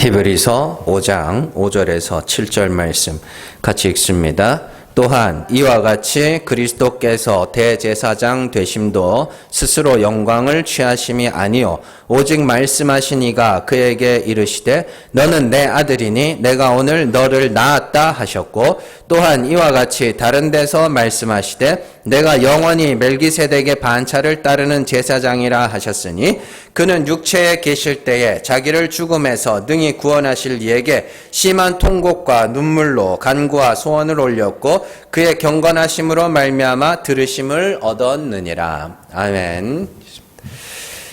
히브리서 5장 5절에서 7절 말씀 같이 읽습니다. 또한 이와 같이 그리스도께서 대제사장 되심도 스스로 영광을 취하심이 아니요 오직 말씀하신 이가 그에게 이르시되 너는 내 아들이니 내가 오늘 너를 낳았다 하셨고, 또한 이와 같이 다른 데서 말씀하시되 내가 영원히 멜기세덱의 반차를 따르는 제사장이라 하셨으니 그는 육체에 계실 때에 자기를 죽음에서 능히 구원하실 이에게 심한 통곡과 눈물로 간구와 소원을 올렸고 그의 경건하심으로 말미암아 들으심을 얻었느니라. 아멘.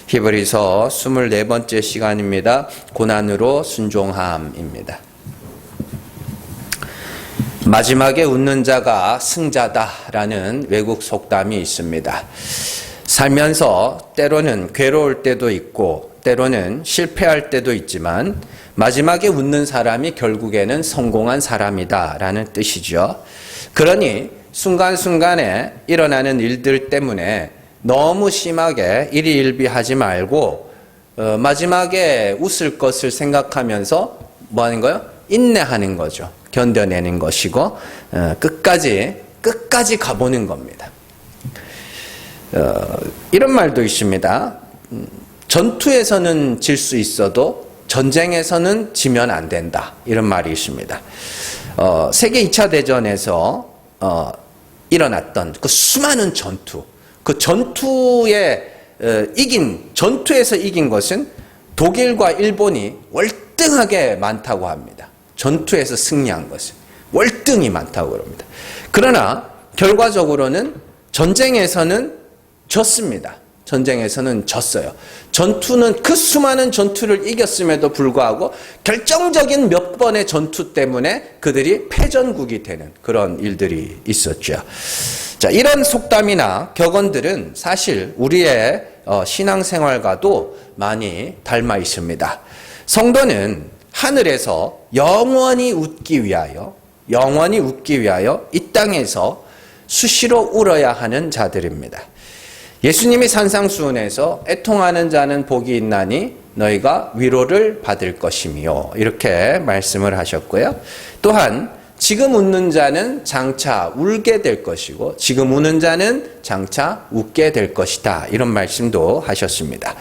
히브리서 24번째 시간입니다. 고난으로 순종함입니다. 마지막에 웃는 자가 승자다라는 외국 속담이 있습니다. 살면서 때로는 괴로울 때도 있고 때로는 실패할 때도 있지만 마지막에 웃는 사람이 결국에는 성공한 사람이다라는 뜻이죠. 그러니 순간순간에 일어나는 일들 때문에 너무 심하게 일희일비하지 말고 마지막에 웃을 것을 생각하면서 뭐 하는 거예요? 인내하는 거죠. 견뎌내는 것이고 끝까지 가보는 겁니다. 이런 말도 있습니다. 전투에서는 질 수 있어도 전쟁에서는 지면 안 된다. 이런 말이 있습니다. 세계 2차 대전에서 일어났던 그 수많은 전투, 그 전투에서 이긴 것은 독일과 일본이 월등하게 많다고 합니다. 전투에서 승리한 것은 월등히 많다고 그럽니다. 그러나 결과적으로는 전쟁에서는 졌습니다. 전쟁에서는 졌어요. 전투는 그 수많은 전투를 이겼음에도 불구하고 결정적인 몇 번의 전투 때문에 그들이 패전국이 되는 그런 일들이 있었죠. 자, 이런 속담이나 격언들은 사실 우리의 신앙생활과도 많이 닮아 있습니다. 성도는 하늘에서 영원히 웃기 위하여 이 땅에서 수시로 울어야 하는 자들입니다. 예수님이 산상수훈에서 애통하는 자는 복이 있나니 너희가 위로를 받을 것이며 이렇게 말씀을 하셨고요. 또한 지금 웃는 자는 장차 울게 될 것이고 지금 우는 자는 장차 웃게 될 것이다. 이런 말씀도 하셨습니다.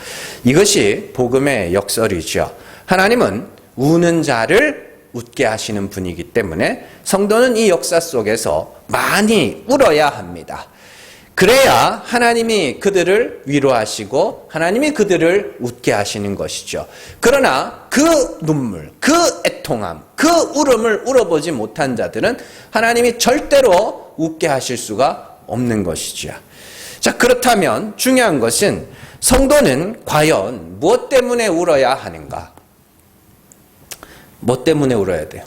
이것이 복음의 역설이죠. 하나님은 우는 자를 웃게 하시는 분이기 때문에 성도는 이 역사 속에서 많이 울어야 합니다. 그래야 하나님이 그들을 위로하시고 하나님이 그들을 웃게 하시는 것이죠. 그러나 그 눈물, 그 애통함, 그 울음을 울어보지 못한 자들은 하나님이 절대로 웃게 하실 수가 없는 것이죠. 자, 그렇다면 중요한 것은 성도는 과연 무엇 때문에 울어야 하는가? 뭐 때문에 울어야 돼요?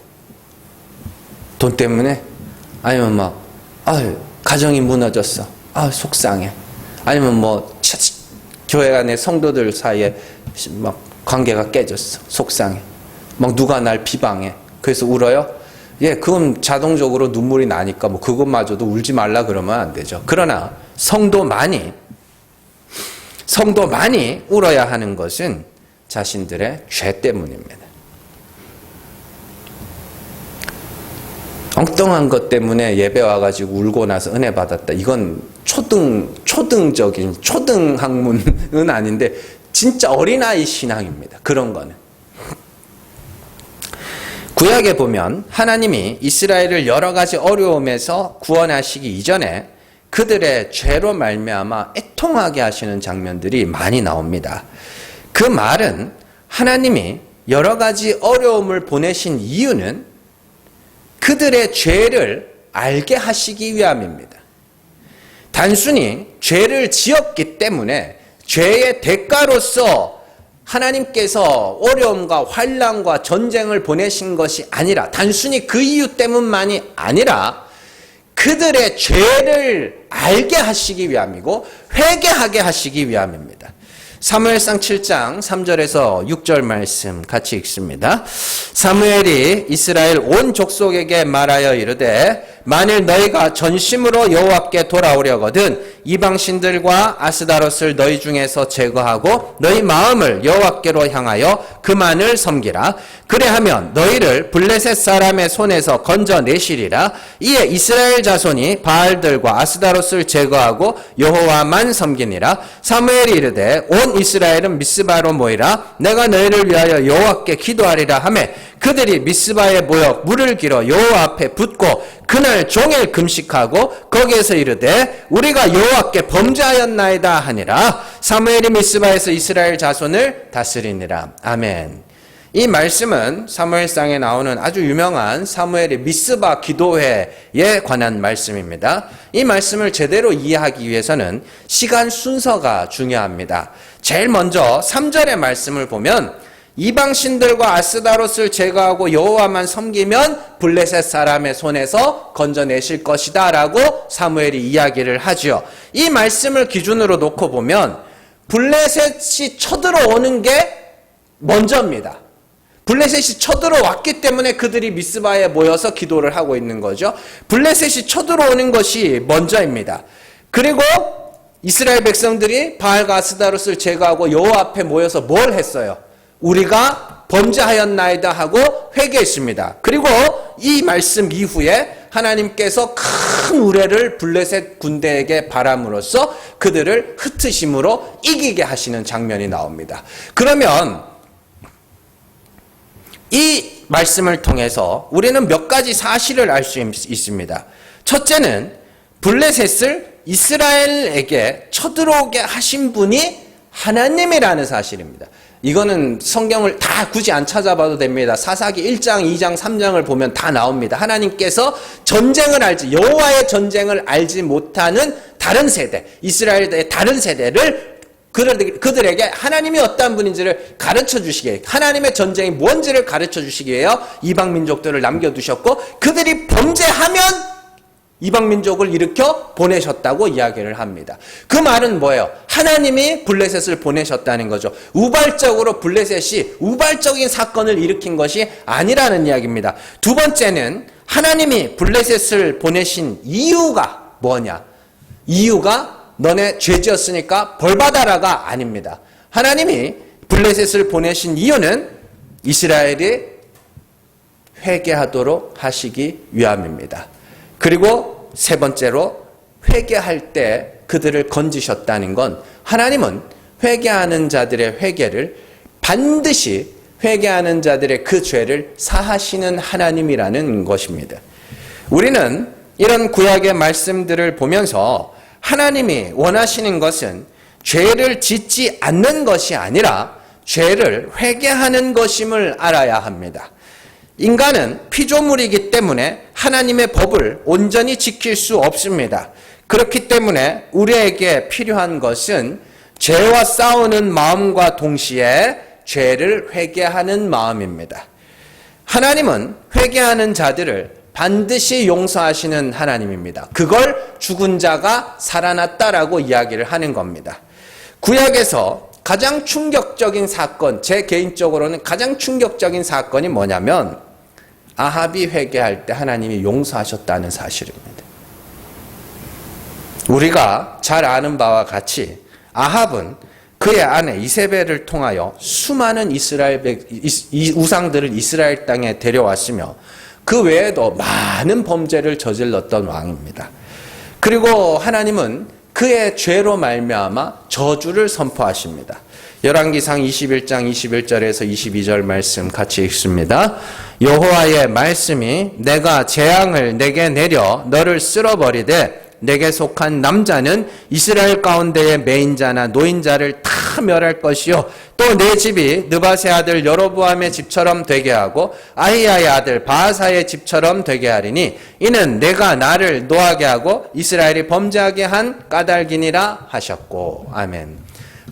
돈 때문에? 아니면 가정이 무너졌어. 속상해. 아니면 교회 안에 성도들 사이에 관계가 깨졌어. 속상해. 누가 날 비방해. 그래서 울어요? 그건 자동적으로 눈물이 나니까 그것마저도 울지 말라 그러면 안 되죠. 그러나 성도만이 울어야 하는 것은 자신들의 죄 때문입니다. 엉뚱한 것 때문에 예배 와가지고 울고 나서 은혜 받았다. 이건 초등적인 초등학문은 아닌데 진짜 어린아이 신앙입니다. 그런 거는. 구약에 보면 하나님이 이스라엘을 여러 가지 어려움에서 구원하시기 이전에 그들의 죄로 말미암아 애통하게 하시는 장면들이 많이 나옵니다. 그 말은 하나님이 여러 가지 어려움을 보내신 이유는 그들의 죄를 알게 하시기 위함입니다. 단순히 죄를 지었기 때문에 죄의 대가로서 하나님께서 어려움과 환난과 전쟁을 보내신 것이 아니라 단순히 그 이유 때문만이 아니라 그들의 죄를 알게 하시기 위함이고 회개하게 하시기 위함입니다. 사무엘상 7장 3절에서 6절 말씀 같이 읽습니다. 사무엘이 이스라엘 온 족속에게 말하여 이르되 만일 너희가 전심으로 여호와께 돌아오려거든 이방신들과 아스다롯을 너희 중에서 제거하고 너희 마음을 여호와께로 향하여 그만을 섬기라. 그래하면 너희를 블레셋 사람의 손에서 건져내시리라. 이에 이스라엘 자손이 바알들과 아스다롯을 제거하고 여호와만 섬기니라. 사무엘이 이르되 온 이스라엘은 미스바로 모이라. 내가 너희를 위하여 여호와께 기도하리라 하매 그들이 미스바에 모여 물을 길어 여호와 앞에 붓고 그날 종일 금식하고 거기에서 이르되 우리가 여호와께 범죄하였나이다 하니라. 사무엘이 미스바에서 이스라엘 자손을 다스리니라. 아멘. 이 말씀은 사무엘상에 나오는 아주 유명한 사무엘의 미스바 기도회에 관한 말씀입니다. 이 말씀을 제대로 이해하기 위해서는 시간 순서가 중요합니다. 제일 먼저 3절의 말씀을 보면 이방신들과 아스다롯을 제거하고 여호와만 섬기면 블레셋 사람의 손에서 건져내실 것이다 라고 사무엘이 이야기를 하죠. 이 말씀을 기준으로 놓고 보면 블레셋이 쳐들어오는 게 먼저입니다. 블레셋이 쳐들어왔기 때문에 그들이 미스바에 모여서 기도를 하고 있는 거죠. 블레셋이 쳐들어오는 것이 먼저입니다. 그리고 이스라엘 백성들이 바알과 아스다롯을 제거하고 여호와 앞에 모여서 뭘 했어요? 우리가 범죄하였나이다 하고 회개했습니다. 그리고 이 말씀 이후에 하나님께서 큰 우레를 블레셋 군대에게 바람으로써 그들을 흩으심으로 이기게 하시는 장면이 나옵니다. 그러면 이 말씀을 통해서 우리는 몇 가지 사실을 알 수 있습니다. 첫째는 블레셋을 이스라엘에게 쳐들어오게 하신 분이 하나님이라는 사실입니다. 이거는 성경을 다 굳이 안 찾아봐도 됩니다. 사사기 1장, 2장, 3장을 보면 다 나옵니다. 하나님께서 여호와의 전쟁을 알지 못하는 다른 세대, 이스라엘의 다른 세대를 그들에게 하나님이 어떤 분인지를 가르쳐 주시기 위해, 하나님의 전쟁이 뭔지를 가르쳐 주시기 위해 이방 민족들을 남겨두셨고 그들이 범죄하면 이방 민족을 일으켜 보내셨다고 이야기를 합니다. 그 말은 뭐예요? 하나님이 블레셋을 보내셨다는 거죠. 우발적으로 블레셋이 우발적인 사건을 일으킨 것이 아니라는 이야기입니다. 두 번째는 하나님이 블레셋을 보내신 이유가 뭐냐? 이유가 너네 죄지었으니까 벌받아라가 아닙니다. 하나님이 블레셋을 보내신 이유는 이스라엘이 회개하도록 하시기 위함입니다. 그리고 세 번째로 회개할 때 그들을 건지셨다는 건 하나님은 회개하는 자들의 회개를 반드시 회개하는 자들의 그 죄를 사하시는 하나님이라는 것입니다. 우리는 이런 구약의 말씀들을 보면서 하나님이 원하시는 것은 죄를 짓지 않는 것이 아니라 죄를 회개하는 것임을 알아야 합니다. 인간은 피조물이기 때문에 하나님의 법을 온전히 지킬 수 없습니다. 그렇기 때문에 우리에게 필요한 것은 죄와 싸우는 마음과 동시에 죄를 회개하는 마음입니다. 하나님은 회개하는 자들을 반드시 용서하시는 하나님입니다. 그걸 죽은 자가 살아났다라고 이야기를 하는 겁니다. 구약에서 가장 충격적인 사건, 제 개인적으로는 가장 충격적인 사건이 뭐냐면 아합이 회개할 때 하나님이 용서하셨다는 사실입니다. 우리가 잘 아는 바와 같이 아합은 그의 아내 이세벨을 통하여 수많은 우상들을 이스라엘 땅에 데려왔으며 그 외에도 많은 범죄를 저질렀던 왕입니다. 그리고 하나님은 그의 죄로 말미암아 저주를 선포하십니다. 열왕기상 21장 21절에서 22절 말씀 같이 읽습니다. 여호와의 말씀이 내가 재앙을 내게 내려 너를 쓸어버리되 내게 속한 남자는 이스라엘 가운데의 매인자나 노인자를 다 멸할 것이요 또 내 집이 느바세 아들 여로보암의 집처럼 되게 하고 아히야의 아들 바하사의 집처럼 되게 하리니 이는 내가 나를 노하게 하고 이스라엘이 범죄하게 한 까닭이니라 하셨고. 아멘.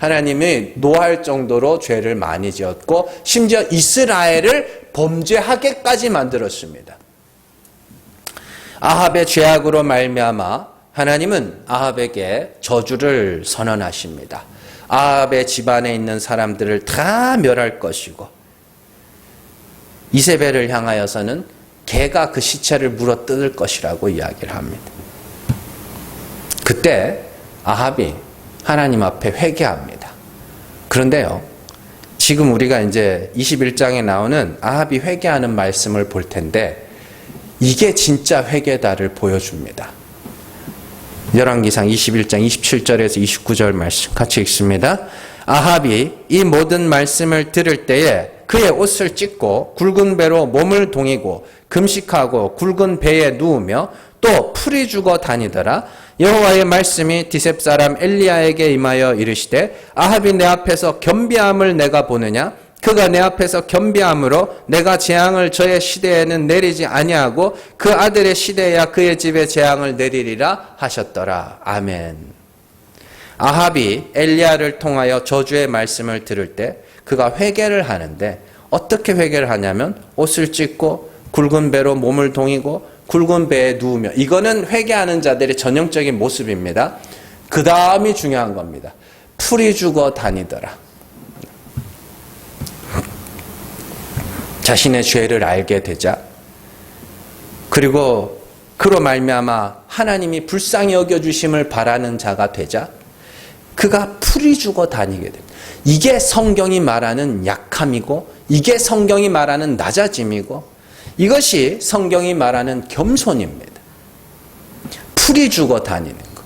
하나님이 노할 정도로 죄를 많이 지었고 심지어 이스라엘을 범죄하게까지 만들었습니다. 아합의 죄악으로 말미암아 하나님은 아합에게 저주를 선언하십니다. 아합의 집안에 있는 사람들을 다 멸할 것이고 이세벨을 향하여서는 개가 그 시체를 물어 뜯을 것이라고 이야기를 합니다. 그때 아합이 하나님 앞에 회개합니다. 그런데요, 지금 우리가 이제 21장에 나오는 아합이 회개하는 말씀을 볼 텐데 이게 진짜 회개다를 보여줍니다. 열왕기상 21장 27절에서 29절 말씀 같이 읽습니다. 아합이 이 모든 말씀을 들을 때에 그의 옷을 찢고 굵은 배로 몸을 동이고 금식하고 굵은 배에 누우며 또 풀이 죽어 다니더라. 여호와의 말씀이 디셉 사람 엘리야에게 임하여 이르시되 아합이 내 앞에서 겸비함을 내가 보느냐? 그가 내 앞에서 겸비함으로 내가 재앙을 저의 시대에는 내리지 아니하고 그 아들의 시대에야 그의 집에 재앙을 내리리라 하셨더라. 아멘. 아합이 엘리야를 통하여 저주의 말씀을 들을 때 그가 회개를 하는데 어떻게 회개를 하냐면 옷을 찢고 굵은 배로 몸을 동이고 굵은 배에 누우며, 이거는 회개하는 자들의 전형적인 모습입니다. 그 다음이 중요한 겁니다. 풀이 죽어 다니더라. 자신의 죄를 알게 되자, 그리고 그로 말미암아 하나님이 불쌍히 여겨주심을 바라는 자가 되자 그가 풀이 죽어 다니게 됩니다. 이게 성경이 말하는 약함이고, 이게 성경이 말하는 낮아짐이고, 이것이 성경이 말하는 겸손입니다. 풀이 죽어 다니는 것.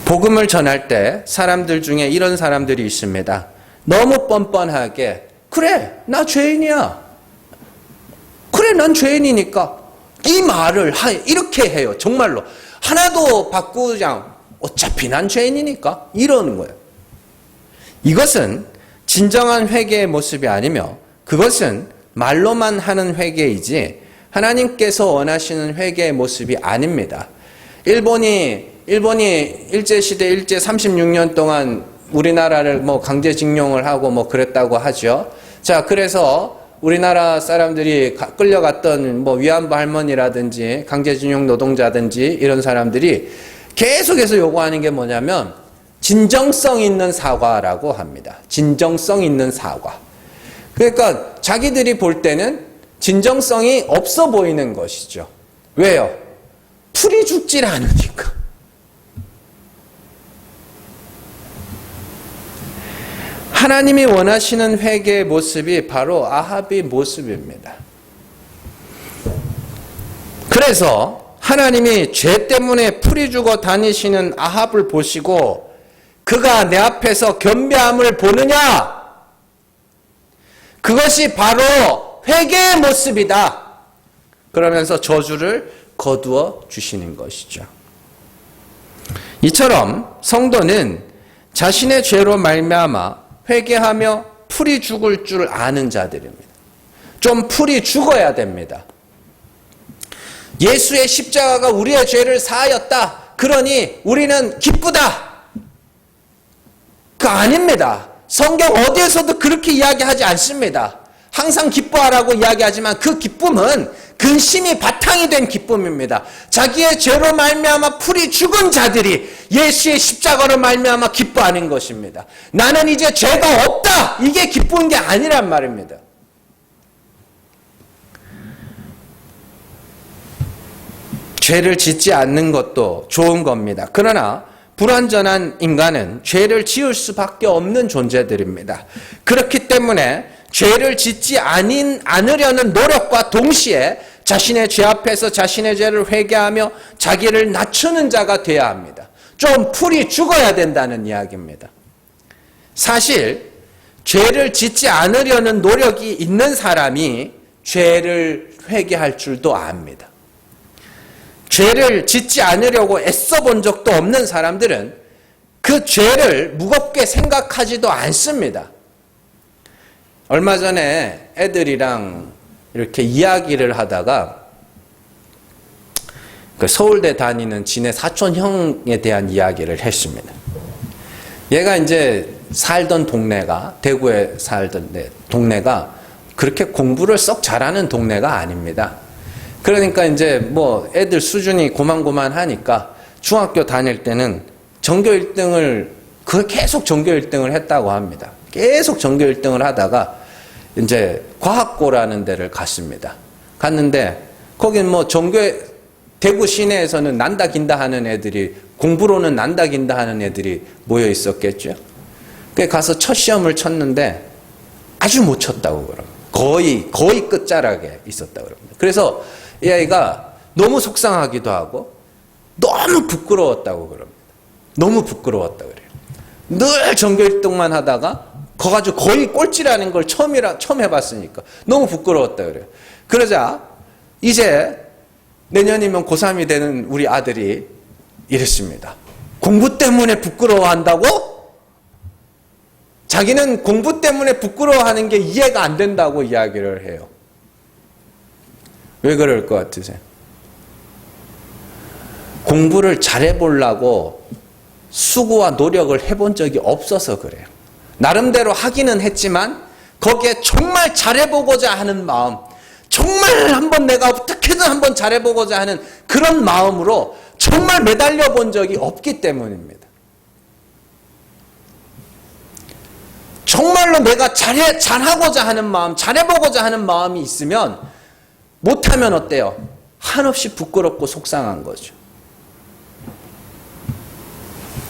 복음을 전할 때 사람들 중에 이런 사람들이 있습니다. 너무 뻔뻔하게 그래 나 죄인이야, 그래 난 죄인이니까, 이 말을 이렇게 해요. 정말로 하나도 바꾸지 않고 어차피 난 죄인이니까 이러는 거예요. 이것은 진정한 회개의 모습이 아니며 그것은 말로만 하는 회개이지 하나님께서 원하시는 회개의 모습이 아닙니다. 일본이 일제시대 일제 36년 동안 우리나라를 강제징용을 하고 그랬다고 하죠. 자, 그래서 우리나라 사람들이 끌려갔던 위안부 할머니라든지 강제징용 노동자든지 이런 사람들이 계속해서 요구하는 게 뭐냐면 진정성 있는 사과라고 합니다. 진정성 있는 사과. 그러니까 자기들이 볼 때는 진정성이 없어 보이는 것이죠. 왜요? 풀이 죽질 않으니까. 하나님이 원하시는 회개의 모습이 바로 아합의 모습입니다. 그래서 하나님이 죄 때문에 풀이 죽어 다니시는 아합을 보시고 그가 내 앞에서 겸비함을 보느냐? 그것이 바로 회개의 모습이다. 그러면서 저주를 거두어 주시는 것이죠. 이처럼 성도는 자신의 죄로 말미암아 회개하며 풀이 죽을 줄 아는 자들입니다. 좀 풀이 죽어야 됩니다. 예수의 십자가가 우리의 죄를 사하였다. 그러니 우리는 기쁘다. 그거 아닙니다. 성경 어디에서도 그렇게 이야기하지 않습니다. 항상 기뻐하라고 이야기하지만 그 기쁨은 근심이 바탕이 된 기쁨입니다. 자기의 죄로 말미암아 풀이 죽은 자들이 예수의 십자가로 말미암아 기뻐하는 것입니다. 나는 이제 죄가 없다. 이게 기쁜 게 아니란 말입니다. 죄를 짓지 않는 것도 좋은 겁니다. 그러나 불완전한 인간은 죄를 지을 수밖에 없는 존재들입니다. 그렇기 때문에 죄를 짓지 않으려는 노력과 동시에 자신의 죄 앞에서 자신의 죄를 회개하며 자기를 낮추는 자가 되어야 합니다. 좀 풀이 죽어야 된다는 이야기입니다. 사실 죄를 짓지 않으려는 노력이 있는 사람이 죄를 회개할 줄도 압니다. 죄를 짓지 않으려고 애써 본 적도 없는 사람들은 그 죄를 무겁게 생각하지도 않습니다. 얼마 전에 애들이랑 이렇게 이야기를 하다가 그 서울대 다니는 지네 사촌 형에 대한 이야기를 했습니다. 얘가 이제 살던 동네가, 대구에 살던 동네가 그렇게 공부를 썩 잘하는 동네가 아닙니다. 그러니까 이제 애들 수준이 고만고만하니까 중학교 다닐 때는 전교 1등을, 계속 전교 1등을 했다고 합니다. 계속 전교 1등을 하다가 이제 과학고라는 데를 갔습니다. 갔는데 거긴 뭐 종교에 대구 시내에서는 난다 긴다 하는 애들이 공부로는 난다 긴다 하는 애들이 모여 있었겠죠. 그 가서 첫 시험을 쳤는데 아주 못 쳤다고 그럽니다. 거의 끝자락에 있었다고 그럽니다. 그래서 이 아이가 너무 속상하기도 하고 너무 부끄러웠다고 그럽니다. 너무 부끄러웠다고 그래요. 늘 전교 1등만 하다가 거 가지고 거의 꼴찌라는 걸 처음 해봤으니까 너무 부끄러웠다고 그래요. 그러자 이제 내년이면 고3이 되는 우리 아들이 이랬습니다. 공부 때문에 부끄러워한다고? 자기는 공부 때문에 부끄러워하는 게 이해가 안 된다고 이야기를 해요. 왜 그럴 것 같으세요? 공부를 잘해보려고 수고와 노력을 해본 적이 없어서 그래요. 나름대로 하기는 했지만 거기에 정말 잘해보고자 하는 마음, 정말 한번 내가 어떻게든 한번 잘해보고자 하는 그런 마음으로 정말 매달려 본 적이 없기 때문입니다. 정말로 내가 잘하고자 하는 마음, 잘해보고자 하는 마음이 있으면 못하면 어때요? 한없이 부끄럽고 속상한 거죠.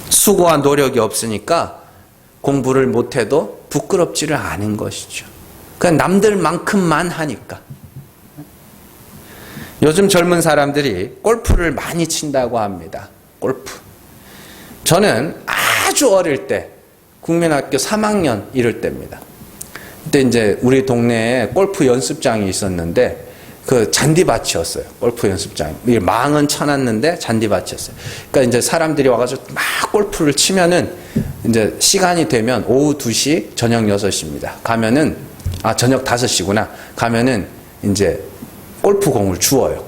수고와 노력이 없으니까 공부를 못해도 부끄럽지를 않은 것이죠. 그냥 남들만큼만 하니까. 요즘 젊은 사람들이 골프를 많이 친다고 합니다. 골프. 저는 아주 어릴 때 국민학교 3학년 이럴 때입니다. 그때 이제 우리 동네에 골프 연습장이 있었는데 그 잔디밭이었어요. 골프 연습장. 망은 쳐놨는데 잔디밭이었어요. 그러니까 이제 사람들이 와가지고 막 골프를 치면은 이제 시간이 되면 오후 2시, 저녁 6시입니다. 가면은, 저녁 5시구나. 가면은 이제 골프공을 주어요.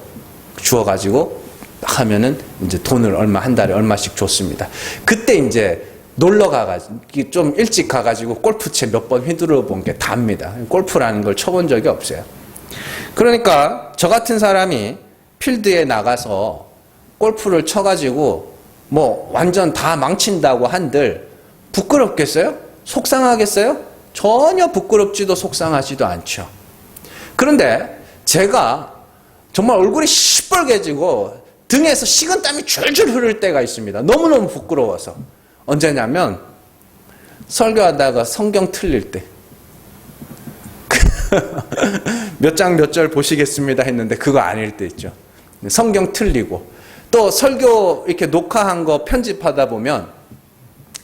주어가지고 하면은 이제 돈을 한 달에 얼마씩 줬습니다. 그때 이제 놀러 가가지고, 좀 일찍 가가지고 골프채 몇 번 휘두르 본 게 답니다. 골프라는 걸 쳐본 적이 없어요. 그러니까 저 같은 사람이 필드에 나가서 골프를 쳐가지고 뭐 완전 다 망친다고 한들 부끄럽겠어요? 속상하겠어요? 전혀 부끄럽지도 속상하지도 않죠. 그런데 제가 정말 얼굴이 시뻘개지고 등에서 식은땀이 줄줄 흐를 때가 있습니다. 너무너무 부끄러워서. 언제냐면 설교하다가 성경 틀릴 때. 몇 장 몇 절 보시겠습니다 했는데 그거 아닐 때 있죠. 성경 틀리고 또 설교 이렇게 녹화한 거 편집하다 보면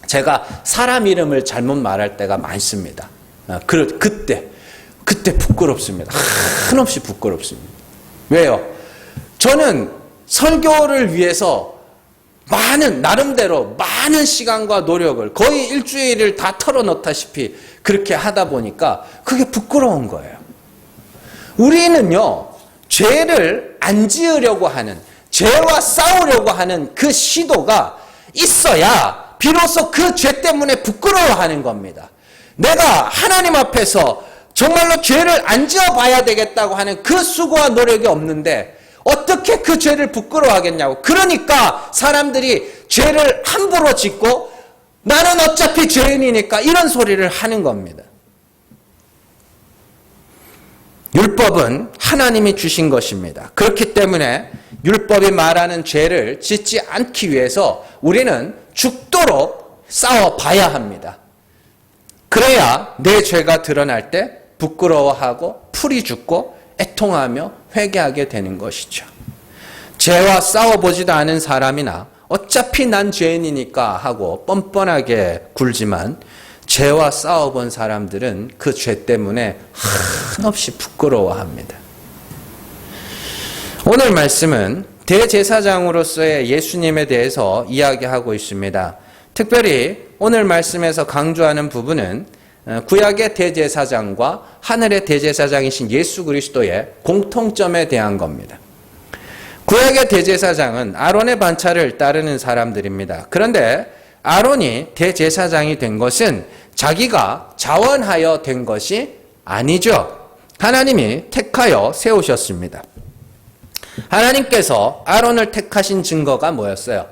제가 사람 이름을 잘못 말할 때가 많습니다. 그때 부끄럽습니다. 한없이 부끄럽습니다. 왜요? 저는 설교를 위해서 나름대로 많은 시간과 노력을 거의 일주일을 다 털어놓다시피 그렇게 하다 보니까 그게 부끄러운 거예요. 우리는요, 죄를 안 지으려고 하는, 죄와 싸우려고 하는 그 시도가 있어야 비로소 그 죄 때문에 부끄러워하는 겁니다. 내가 하나님 앞에서 정말로 죄를 안 지어봐야 되겠다고 하는 그 수고와 노력이 없는데 어떻게 그 죄를 부끄러워하겠냐고. 그러니까 사람들이 죄를 함부로 짓고 나는 어차피 죄인이니까 이런 소리를 하는 겁니다. 율법은 하나님이 주신 것입니다. 그렇기 때문에 율법이 말하는 죄를 짓지 않기 위해서 우리는 죽도록 싸워봐야 합니다. 그래야 내 죄가 드러날 때 부끄러워하고 풀이 죽고 애통하며 회개하게 되는 것이죠. 죄와 싸워보지도 않은 사람이나 어차피 난 죄인이니까 하고 뻔뻔하게 굴지만 죄와 싸워본 사람들은 그 죄 때문에 한없이 부끄러워합니다. 오늘 말씀은 대제사장으로서의 예수님에 대해서 이야기하고 있습니다. 특별히 오늘 말씀에서 강조하는 부분은 구약의 대제사장과 하늘의 대제사장이신 예수 그리스도의 공통점에 대한 겁니다. 구약의 대제사장은 아론의 반차를 따르는 사람들입니다. 그런데 아론이 대제사장이 된 것은 자기가 자원하여 된 것이 아니죠. 하나님이 택하여 세우셨습니다. 하나님께서 아론을 택하신 증거가 뭐였어요?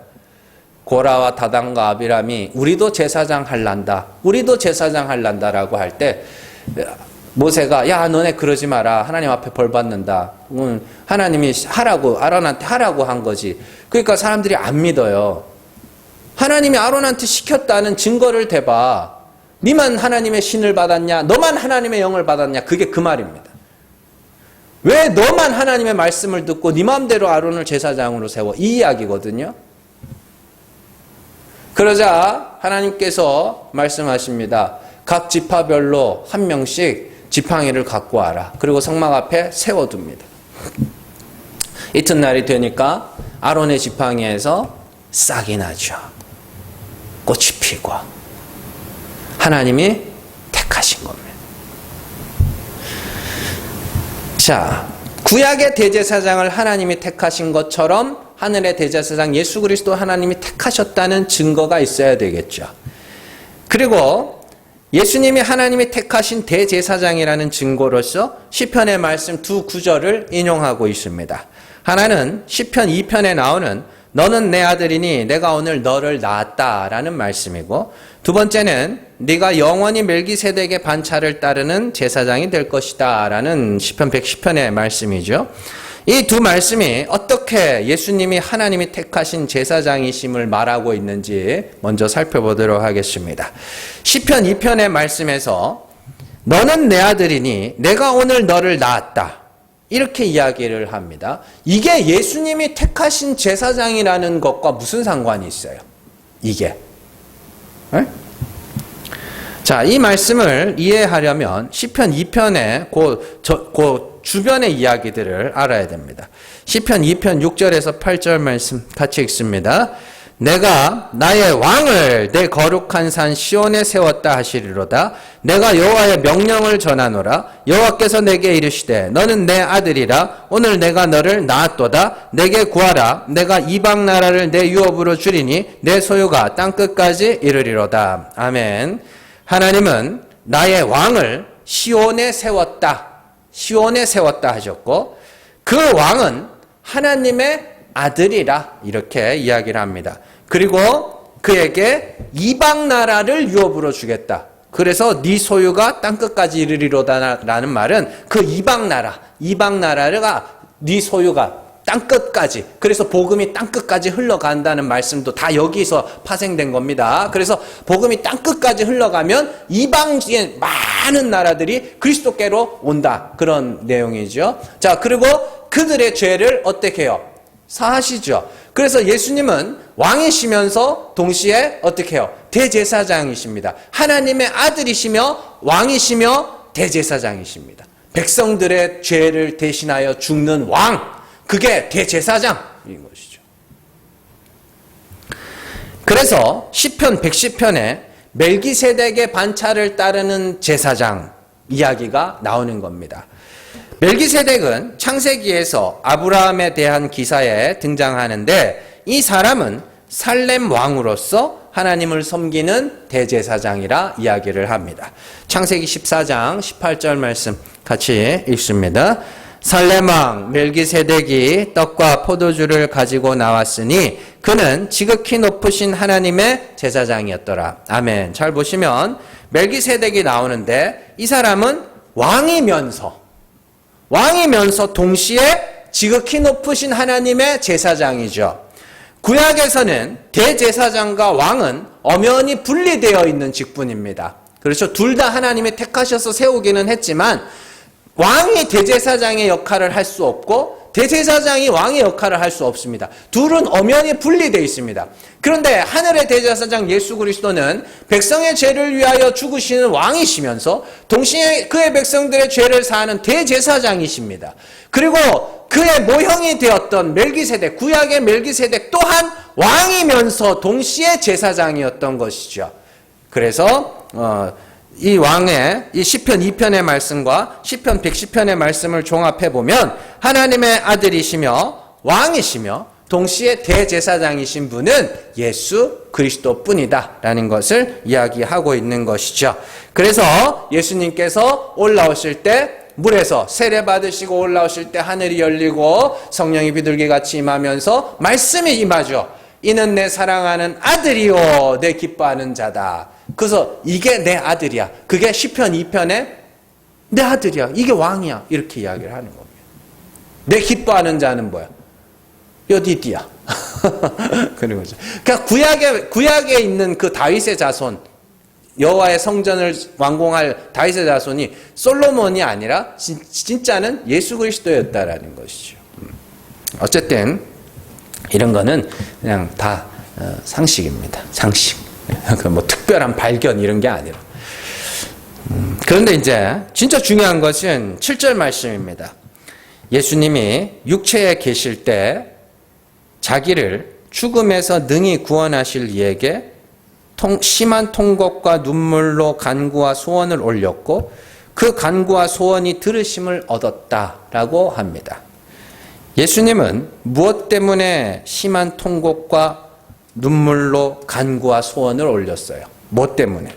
고라와 다단과 아비람이 우리도 제사장 할란다, 우리도 제사장 할란다라고 할 때 모세가 야 너네 그러지 마라. 하나님 앞에 벌 받는다. 하나님이 하라고 아론한테 하라고 한 거지. 그러니까 사람들이 안 믿어요. 하나님이 아론한테 시켰다는 증거를 대봐. 니만 하나님의 신을 받았냐? 너만 하나님의 영을 받았냐? 그게 그 말입니다. 왜 너만 하나님의 말씀을 듣고 네 마음대로 아론을 제사장으로 세워? 이 이야기거든요. 그러자 하나님께서 말씀하십니다. 각 지파별로 한 명씩 지팡이를 갖고 와라. 그리고 성막 앞에 세워둡니다. 이튿날이 되니까 아론의 지팡이에서 싹이 나죠. 꽃이 피고 하나님이 택하신 겁니다. 자, 구약의 대제사장을 하나님이 택하신 것처럼 하늘의 대제사장 예수 그리스도 하나님이 택하셨다는 증거가 있어야 되겠죠. 그리고 예수님이 하나님이 택하신 대제사장이라는 증거로서 시편의 말씀 두 구절을 인용하고 있습니다. 하나는 시편 2편에 나오는 너는 내 아들이니 내가 오늘 너를 낳았다라는 말씀이고, 두 번째는 네가 영원히 멜기세덱의 반차를 따르는 제사장이 될 것이다 라는 시편 110편의 말씀이죠. 이 두 말씀이 어떻게 예수님이 하나님이 택하신 제사장이심을 말하고 있는지 먼저 살펴보도록 하겠습니다. 시편 2편의 말씀에서 너는 내 아들이니 내가 오늘 너를 낳았다, 이렇게 이야기를 합니다. 이게 예수님이 택하신 제사장이라는 것과 무슨 상관이 있어요? 이게. 네? 자, 이 말씀을 이해하려면 시편 2편의 그 주변의 이야기들을 알아야 됩니다. 시편 2편 6절에서 8절 말씀 같이 읽습니다. 내가 나의 왕을 내 거룩한 산 시온에 세웠다 하시리로다. 내가 여호와의 명령을 전하노라. 여호와께서 내게 이르시되 너는 내 아들이라. 오늘 내가 너를 낳았도다. 내게 구하라. 내가 이방 나라를 내 유업으로 주리니 내 소유가 땅끝까지 이르리로다. 아멘. 하나님은 나의 왕을 시온에 세웠다. 시온에 세웠다 하셨고, 그 왕은 하나님의 아들이라 이렇게 이야기를 합니다. 그리고 그에게 이방 나라를 유업으로 주겠다. 그래서 네 소유가 땅끝까지 이르리로다라는 말은 그 이방 나라가 네 소유가 땅끝까지, 그래서 복음이 땅끝까지 흘러간다는 말씀도 다 여기서 파생된 겁니다. 그래서 복음이 땅끝까지 흘러가면 이방의 많은 나라들이 그리스도께로 온다, 그런 내용이죠. 자, 그리고 그들의 죄를 어떻게 해요? 사하시죠. 그래서 예수님은 왕이시면서 동시에 어떻게 해요? 대제사장이십니다. 하나님의 아들이시며 왕이시며 대제사장이십니다. 백성들의 죄를 대신하여 죽는 왕, 그게 대제사장인 것이죠. 그래서 시편 110편에 멜기세덱의 반차를 따르는 제사장 이야기가 나오는 겁니다. 멜기세덱은 창세기에서 아브라함에 대한 기사에 등장하는데, 이 사람은 살렘 왕으로서 하나님을 섬기는 대제사장이라 이야기를 합니다. 창세기 14장 18절 말씀 같이 읽습니다. 살렘 왕 멜기세덱이 떡과 포도주를 가지고 나왔으니 그는 지극히 높으신 하나님의 제사장이었더라. 아멘. 잘 보시면 멜기세덱이 나오는데, 이 사람은 왕이면서 동시에 지극히 높으신 하나님의 제사장이죠. 구약에서는 대제사장과 왕은 엄연히 분리되어 있는 직분입니다. 그렇죠. 둘 다 하나님이 택하셔서 세우기는 했지만 왕이 대제사장의 역할을 할 수 없고 대제사장이 왕의 역할을 할 수 없습니다. 둘은 엄연히 분리되어 있습니다. 그런데 하늘의 대제사장 예수 그리스도는 백성의 죄를 위하여 죽으시는 왕이시면서 동시에 그의 백성들의 죄를 사하는 대제사장이십니다. 그리고 그의 모형이 되었던 멜기세덱, 구약의 멜기세덱 또한 왕이면서 동시에 제사장이었던 것이죠. 그래서 이 왕의 이 시편 2편의 말씀과 시편 110편의 말씀을 종합해 보면 하나님의 아들이시며 왕이시며 동시에 대제사장이신 분은 예수 그리스도뿐이다라는 것을 이야기하고 있는 것이죠. 그래서 예수님께서 올라오실 때 물에서 세례 받으시고 올라오실 때 하늘이 열리고 성령이 비둘기같이 임하면서 말씀이 임하죠. 이는 내 사랑하는 아들이요 내 기뻐하는 자다. 그래서 이게 내 아들이야. 그게 시편 2편의 내 아들이야. 이게 왕이야. 이렇게 이야기를 하는 겁니다. 내 기뻐하는 자는 뭐야? 여디디야. 그런 거죠. 그러니까 구약에 있는 그 다윗의 자손, 여호와의 성전을 완공할 다윗의 자손이 솔로몬이 아니라 진짜는 예수 그리스도였다라는 것이죠. 어쨌든 이런 거는 그냥 다 상식입니다. 상식. 뭐 특별한 발견 이런 게 아니라. 그런데 이제 진짜 중요한 것은 7절 말씀입니다. 예수님이 육체에 계실 때 자기를 죽음에서 능히 구원하실 이에게 심한 통곡과 눈물로 간구와 소원을 올렸고 그 간구와 소원이 들으심을 얻었다라고 합니다. 예수님은 무엇 때문에 심한 통곡과 눈물로 간구와 소원을 올렸어요? 무엇 때문에?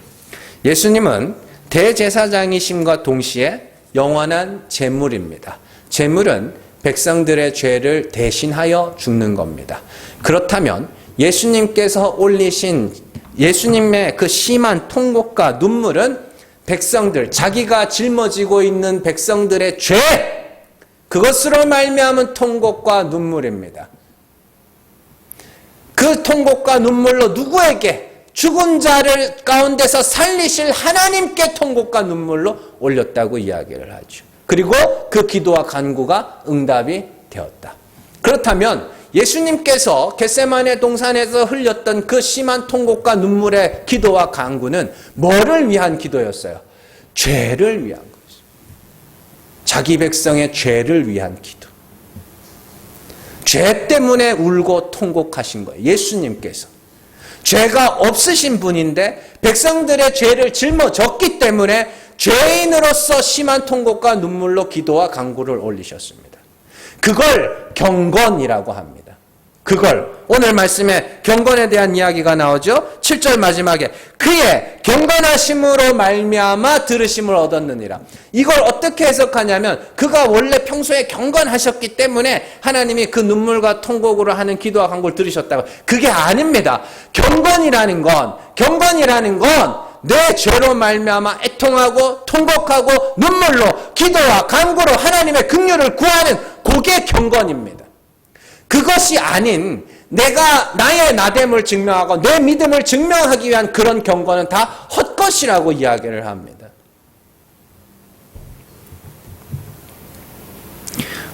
예수님은 대제사장이심과 동시에 영원한 제물입니다. 제물은 백성들의 죄를 대신하여 죽는 겁니다. 그렇다면 예수님께서 올리신 예수님의 그 심한 통곡과 눈물은 백성들, 자기가 짊어지고 있는 백성들의 죄, 그것으로 말미암은 통곡과 눈물입니다. 그 통곡과 눈물로 누구에게? 죽은 자를 가운데서 살리실 하나님께 통곡과 눈물로 올렸다고 이야기를 하죠. 그리고 그 기도와 간구가 응답이 되었다. 그렇다면 예수님께서 겟세마네 동산에서 흘렸던 그 심한 통곡과 눈물의 기도와 간구는 뭐를 위한 기도였어요? 죄를 위한 것이죠. 자기 백성의 죄를 위한 기도. 죄 때문에 울고 통곡하신 거예요. 예수님께서. 죄가 없으신 분인데 백성들의 죄를 짊어졌기 때문에 죄인으로서 심한 통곡과 눈물로 기도와 간구를 올리셨습니다. 그걸 경건이라고 합니다. 그걸 오늘 말씀에 경건에 대한 이야기가 나오죠. 7절 마지막에 그의 경건하심으로 말미암아 들으심을 얻었느니라. 이걸 어떻게 해석하냐면 그가 원래 평소에 경건하셨기 때문에 하나님이 그 눈물과 통곡으로 하는 기도와 간구를 들으셨다고. 그게 아닙니다. 경건이라는 건 내 죄로 말미암아 애통하고 통곡하고 눈물로 기도와 간구로 하나님의 긍휼을 구하는 그게 경건입니다. 그것이 아닌 내가 나의 나됨을 증명하고 내 믿음을 증명하기 위한 그런 경건은 다 헛것이라고 이야기를 합니다.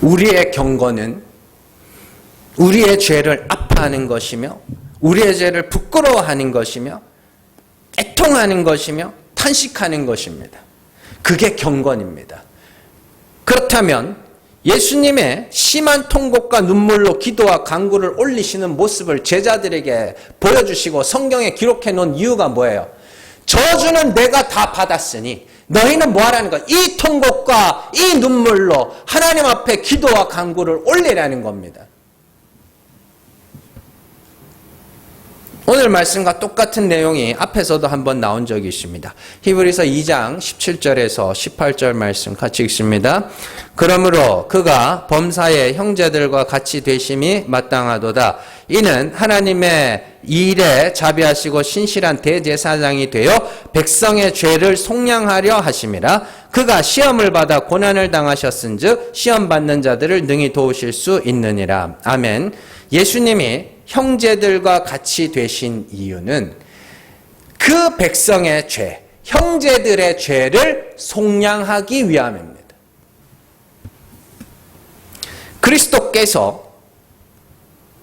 우리의 경건은 우리의 죄를 아파하는 것이며 우리의 죄를 부끄러워하는 것이며 애통하는 것이며 탄식하는 것입니다. 그게 경건입니다. 그렇다면 예수님의 심한 통곡과 눈물로 기도와 간구를 올리시는 모습을 제자들에게 보여주시고 성경에 기록해 놓은 이유가 뭐예요? 저주는 내가 다 받았으니 너희는 뭐하라는 거야? 이 통곡과 이 눈물로 하나님 앞에 기도와 간구를 올리라는 겁니다. 오늘 말씀과 똑같은 내용이 앞에서도 한번 나온 적이 있습니다. 히브리서 2장 17절에서 18절 말씀 같이 읽습니다. 그러므로 그가 범사의 형제들과 같이 되심이 마땅하도다. 이는 하나님의 일에 자비하시고 신실한 대제사장이 되어 백성의 죄를 속량하려 하심이라. 그가 시험을 받아 고난을 당하셨은즉 시험 받는 자들을 능히 도우실 수 있느니라. 아멘. 예수님이 형제들과 같이 되신 이유는 그 백성의 죄, 형제들의 죄를 속량하기 위함입니다. 그리스도께서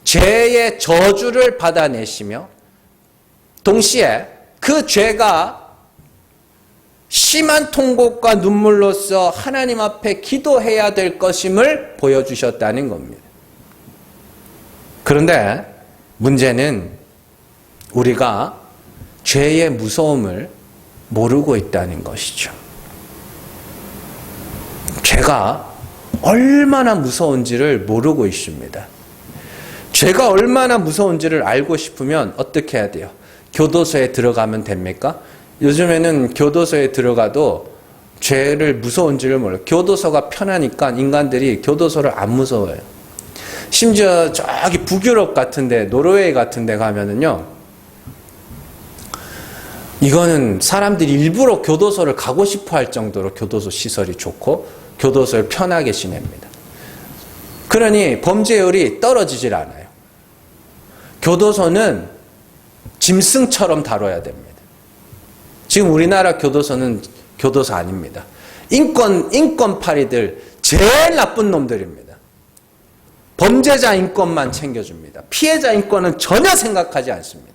죄의 저주를 받아내시며 동시에 그 죄가 심한 통곡과 눈물로써 하나님 앞에 기도해야 될 것임을 보여주셨다는 겁니다. 그런데 문제는 우리가 죄의 무서움을 모르고 있다는 것이죠. 죄가 얼마나 무서운지를 모르고 있습니다. 죄가 얼마나 무서운지를 알고 싶으면 어떻게 해야 돼요? 교도소에 들어가면 됩니까? 요즘에는 교도소에 들어가도 죄를 무서운지를 몰라요. 교도소가 편하니까 인간들이 교도소를 안 무서워해요. 심지어 저기 북유럽 같은데, 노르웨이 같은데 가면은요, 이거는 사람들이 일부러 교도소를 가고 싶어 할 정도로 교도소 시설이 좋고 교도소를 편하게 지냅니다. 그러니 범죄율이 떨어지질 않아요. 교도소는 짐승처럼 다뤄야 됩니다. 지금 우리나라 교도소는 교도소 아닙니다. 인권파리들 제일 나쁜 놈들입니다. 범죄자 인권만 챙겨줍니다. 피해자 인권은 전혀 생각하지 않습니다.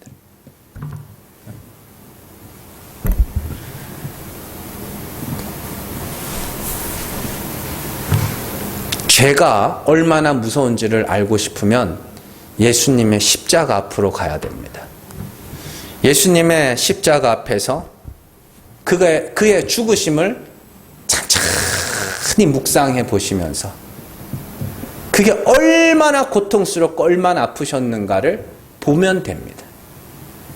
죄가 얼마나 무서운지를 알고 싶으면 예수님의 십자가 앞으로 가야 됩니다. 예수님의 십자가 앞에서 그의 죽으심을 천천히 묵상해 보시면서 그게 얼마나 고통스럽고 얼마나 아프셨는가를 보면 됩니다.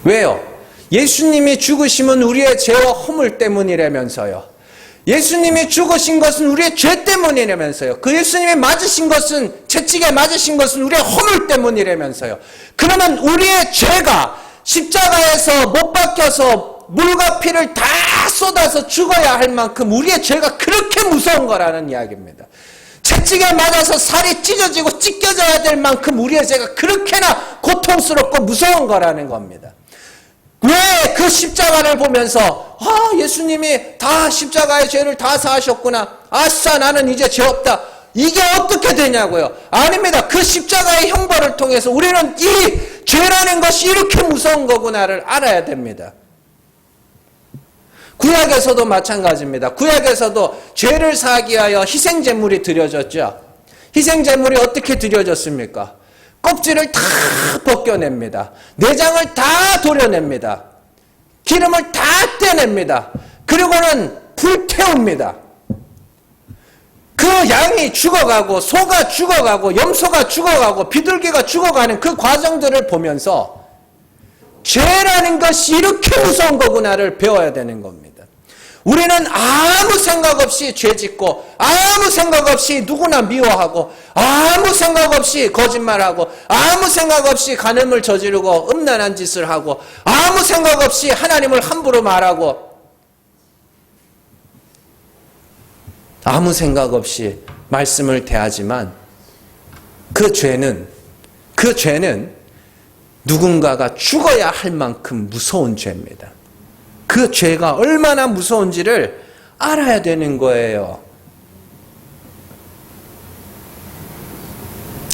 왜요? 예수님이 죽으심은 우리의 죄와 허물 때문이라면서요. 예수님이 죽으신 것은 우리의 죄 때문이라면서요. 그 예수님이 맞으신 것은, 채찍에 맞으신 것은 우리의 허물 때문이라면서요. 그러면 우리의 죄가 십자가에서 못 박혀서 물과 피를 다 쏟아서 죽어야 할 만큼 우리의 죄가 그렇게 무서운 거라는 이야기입니다. 채찍에 맞아서 살이 찢어지고 찢겨져야 될 만큼 우리의 죄가 그렇게나 고통스럽고 무서운 거라는 겁니다. 왜 그 십자가를 보면서 예수님이 다 십자가의 죄를 다 사하셨구나. 아싸, 나는 이제 죄 없다. 이게 어떻게 되냐고요. 아닙니다. 그 십자가의 형벌을 통해서 우리는 이 죄라는 것이 이렇게 무서운 거구나를 알아야 됩니다. 구약에서도 마찬가지입니다. 구약에서도 죄를 사하기 위하여 희생제물이 드려졌죠. 희생제물이 어떻게 드려졌습니까? 껍질을 다 벗겨냅니다. 내장을 다 도려냅니다. 기름을 다 떼냅니다. 그리고는 불태웁니다. 그 양이 죽어가고 소가 죽어가고 염소가 죽어가고 비둘기가 죽어가는 그 과정들을 보면서 죄라는 것이 이렇게 무서운 거구나를 배워야 되는 겁니다. 우리는 아무 생각 없이 죄 짓고 아무 생각 없이 누구나 미워하고 아무 생각 없이 거짓말하고 아무 생각 없이 간음을 저지르고 음란한 짓을 하고 아무 생각 없이 하나님을 함부로 말하고 아무 생각 없이 말씀을 대하지만 그 죄는 누군가가 죽어야 할 만큼 무서운 죄입니다. 그 죄가 얼마나 무서운지를 알아야 되는 거예요.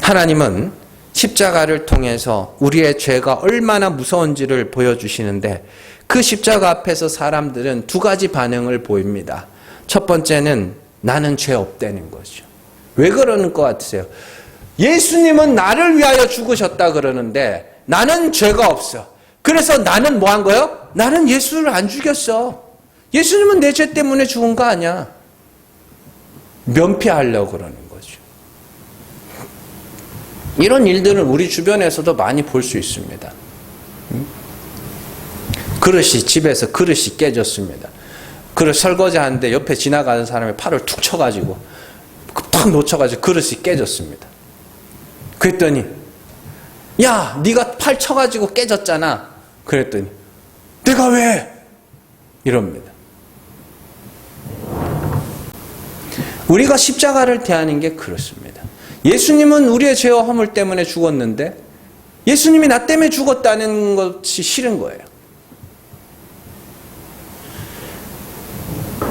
하나님은 십자가를 통해서 우리의 죄가 얼마나 무서운지를 보여주시는데 그 십자가 앞에서 사람들은 두 가지 반응을 보입니다. 첫 번째는 나는 죄 없다는 거죠. 왜 그러는 것 같으세요? 예수님은 나를 위하여 죽으셨다 그러는데 나는 죄가 없어. 그래서 나는 뭐 한 거예요? 나는 예수를 안 죽였어. 예수님은 내 죄 때문에 죽은 거 아니야. 면피하려고 그러는 거죠. 이런 일들은 우리 주변에서도 많이 볼 수 있습니다. 집에서 그릇이 깨졌습니다. 그릇 설거지하는데 옆에 지나가는 사람이 팔을 툭 쳐가지고 탁 놓쳐가지고 그릇이 깨졌습니다. 그랬더니 야, 네가 팔 쳐가지고 깨졌잖아. 그랬더니 내가 왜? 이럽니다. 우리가 십자가를 대하는 게 그렇습니다. 예수님은 우리의 죄와 허물 때문에 죽었는데 예수님이 나 때문에 죽었다는 것이 싫은 거예요.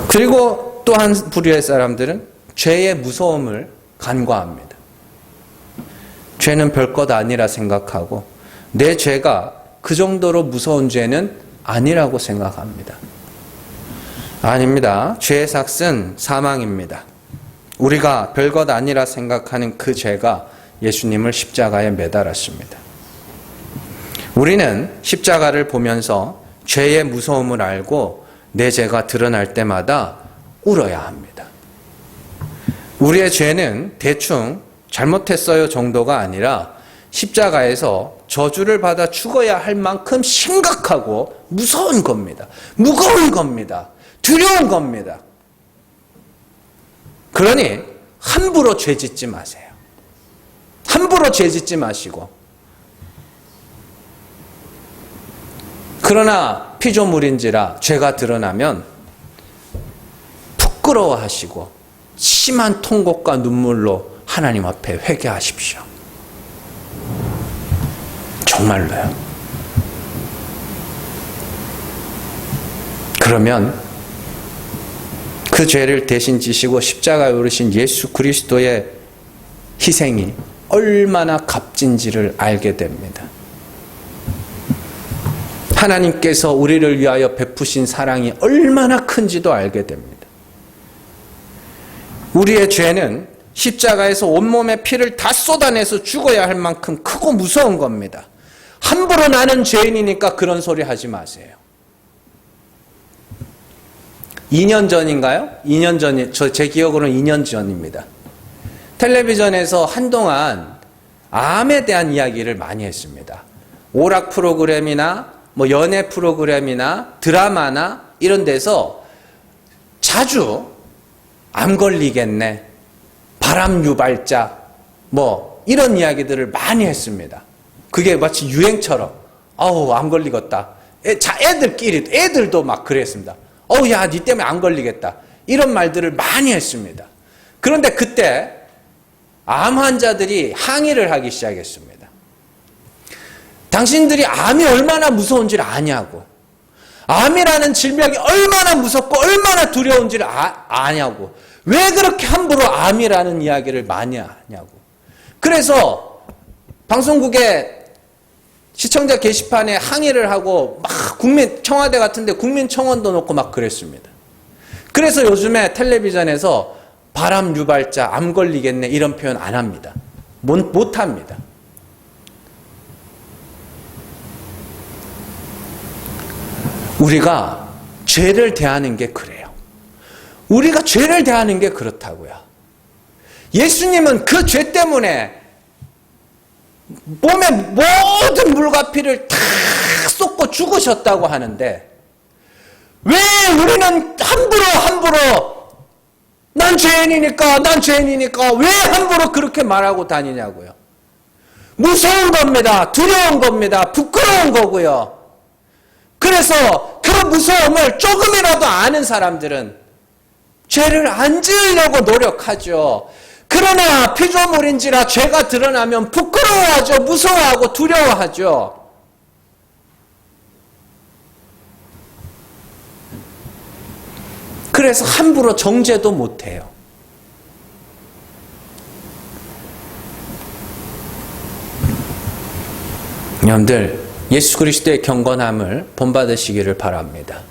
그리고 또 한 부류의 사람들은 죄의 무서움을 간과합니다. 죄는 별것 아니라 생각하고 내 죄가 그 정도로 무서운 죄는 아니라고 생각합니다. 아닙니다. 죄의 삭은 사망입니다. 우리가 별것 아니라 생각하는 그 죄가 예수님을 십자가에 매달았습니다. 우리는 십자가를 보면서 죄의 무서움을 알고 내 죄가 드러날 때마다 울어야 합니다. 우리의 죄는 대충 잘못했어요 정도가 아니라 십자가에서 저주를 받아 죽어야 할 만큼 심각하고 무서운 겁니다. 무거운 겁니다. 두려운 겁니다. 그러니 함부로 죄 짓지 마세요. 함부로 죄 짓지 마시고 그러나 피조물인지라 죄가 드러나면 부끄러워하시고 심한 통곡과 눈물로 하나님 앞에 회개하십시오. 정말로요. 그러면 그 죄를 대신 지시고 십자가에 오르신 예수 그리스도의 희생이 얼마나 값진지를 알게 됩니다. 하나님께서 우리를 위하여 베푸신 사랑이 얼마나 큰지도 알게 됩니다. 우리의 죄는 십자가에서 온몸의 피를 다 쏟아내서 죽어야 할 만큼 크고 무서운 겁니다. 함부로 나는 죄인이니까 그런 소리 하지 마세요. 2년 전인가요? 2년 전이, 제 기억으로는 2년 전입니다. 텔레비전에서 한동안 암에 대한 이야기를 많이 했습니다. 오락 프로그램이나 뭐 연애 프로그램이나 드라마나 이런 데서 자주 암 걸리겠네, 바람 유발자, 뭐 이런 이야기들을 많이 했습니다. 그게 마치 유행처럼, 아우 암 걸리겠다. 애들도 막 그랬습니다. 어우 야, 니 때문에 안 걸리겠다. 이런 말들을 많이 했습니다. 그런데 그때 암 환자들이 항의를 하기 시작했습니다. 당신들이 암이 얼마나 무서운지를 아냐고. 암이라는 질병이 얼마나 무섭고 얼마나 두려운지를 아냐고. 왜 그렇게 함부로 암이라는 이야기를 많이 하냐고. 그래서 방송국에 시청자 게시판에 항의를 하고 막 청와대 같은데 국민청원도 놓고 막 그랬습니다. 그래서 요즘에 텔레비전에서 바람 유발자, 암 걸리겠네 이런 표현 안 합니다. 못 합니다. 우리가 죄를 대하는 게 그래요. 우리가 죄를 대하는 게 그렇다고요. 예수님은 그 죄 때문에 몸에 모든 물과 피를 다 쏟고 죽으셨다고 하는데 왜 우리는 함부로 난 죄인이니까 왜 함부로 그렇게 말하고 다니냐고요. 무서운 겁니다. 두려운 겁니다. 부끄러운 거고요. 그래서 그 무서움을 조금이라도 아는 사람들은 죄를 안 지으려고 노력하죠. 그러나 피조물인지라 죄가 드러나면 부끄러워하죠. 무서워하고 두려워하죠. 그래서 함부로 정죄도 못해요. 여러분들, 예수 그리스도의 경건함을 본받으시기를 바랍니다.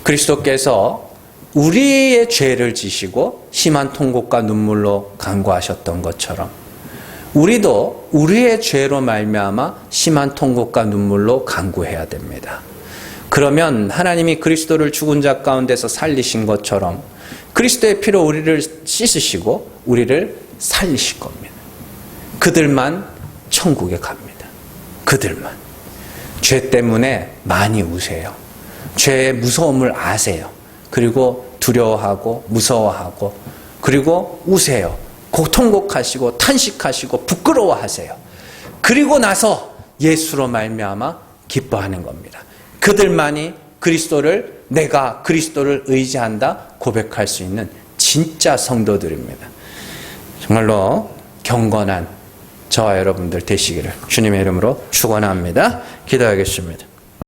그리스도께서 우리의 죄를 지시고 심한 통곡과 눈물로 간구하셨던 것처럼 우리도 우리의 죄로 말미암아 심한 통곡과 눈물로 간구해야 됩니다. 그러면 하나님이 그리스도를 죽은 자 가운데서 살리신 것처럼 그리스도의 피로 우리를 씻으시고 우리를 살리실 겁니다. 그들만 천국에 갑니다. 그들만. 죄 때문에 많이 우세요. 죄의 무서움을 아세요. 그리고 두려워하고 무서워하고 그리고 우세요. 통곡하시고 탄식하시고 부끄러워하세요. 그리고 나서 예수로 말미암아 기뻐하는 겁니다. 그들만이 내가 그리스도를 의지한다 고백할 수 있는 진짜 성도들입니다. 정말로 경건한 저와 여러분들 되시기를 주님의 이름으로 축원합니다. 기도하겠습니다.